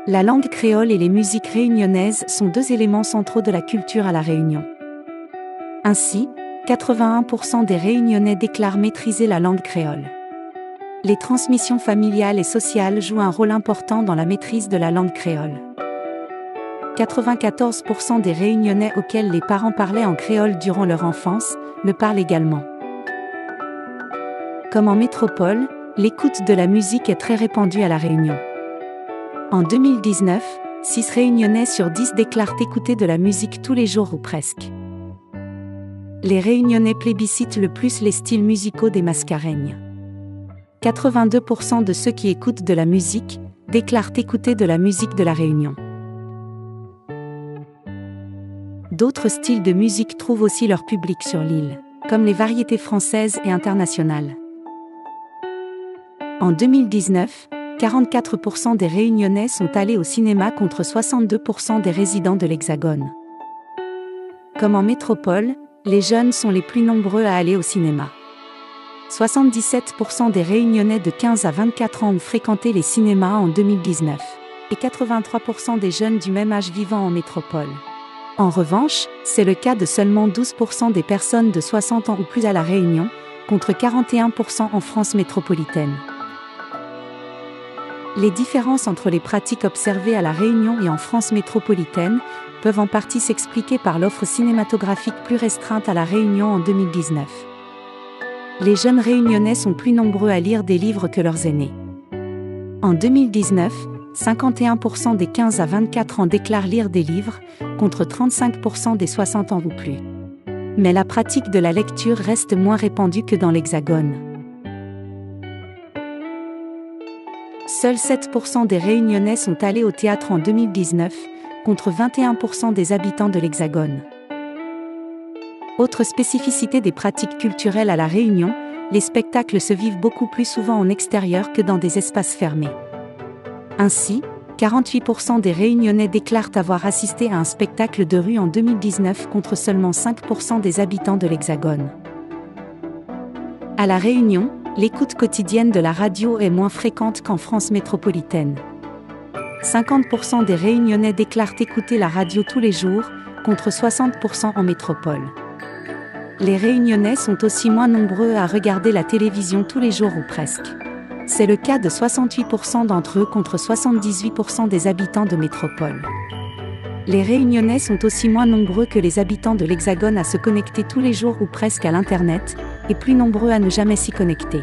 La langue créole et les musiques réunionnaises sont deux éléments centraux de la culture à La Réunion. Ainsi, 81% des Réunionnais déclarent maîtriser la langue créole. Les transmissions familiales et sociales jouent un rôle important dans la maîtrise de la langue créole. 94% des Réunionnais auxquels les parents parlaient en créole durant leur enfance le parlent également. Comme en métropole, l'écoute de la musique est très répandue à La Réunion. En 2019, 6 Réunionnais sur 10 déclarent écouter de la musique tous les jours ou presque. Les Réunionnais plébiscitent le plus les styles musicaux des Mascareignes. 82% de ceux qui écoutent de la musique déclarent écouter de la musique de La Réunion. D'autres styles de musique trouvent aussi leur public sur l'île, comme les variétés françaises et internationales. En 2019, 44% des Réunionnais sont allés au cinéma contre 62% des résidents de l'Hexagone. Comme en métropole, les jeunes sont les plus nombreux à aller au cinéma. 77% des Réunionnais de 15 à 24 ans ont fréquenté les cinémas en 2019, et 83% des jeunes du même âge vivant en métropole. En revanche, c'est le cas de seulement 12% des personnes de 60 ans ou plus à La Réunion, contre 41% en France métropolitaine. Les différences entre les pratiques observées à La Réunion et en France métropolitaine peuvent en partie s'expliquer par l'offre cinématographique plus restreinte à La Réunion en 2019. Les jeunes Réunionnais sont plus nombreux à lire des livres que leurs aînés. En 2019, 51% des 15 à 24 ans déclarent lire des livres, contre 35% des 60 ans ou plus. Mais la pratique de la lecture reste moins répandue que dans l'Hexagone. Seuls 7% des Réunionnais sont allés au théâtre en 2019, contre 21% des habitants de l'Hexagone. Autre spécificité des pratiques culturelles à La Réunion, les spectacles se vivent beaucoup plus souvent en extérieur que dans des espaces fermés. Ainsi, 48% des Réunionnais déclarent avoir assisté à un spectacle de rue en 2019 contre seulement 5% des habitants de l'Hexagone. À La Réunion, l'écoute quotidienne de la radio est moins fréquente qu'en France métropolitaine. 50% des Réunionnais déclarent écouter la radio tous les jours, contre 60% en métropole. Les Réunionnais sont aussi moins nombreux à regarder la télévision tous les jours ou presque. C'est le cas de 68% d'entre eux contre 78% des habitants de métropole. Les Réunionnais sont aussi moins nombreux que les habitants de l'Hexagone à se connecter tous les jours ou presque à l'Internet, et plus nombreux à ne jamais s'y connecter.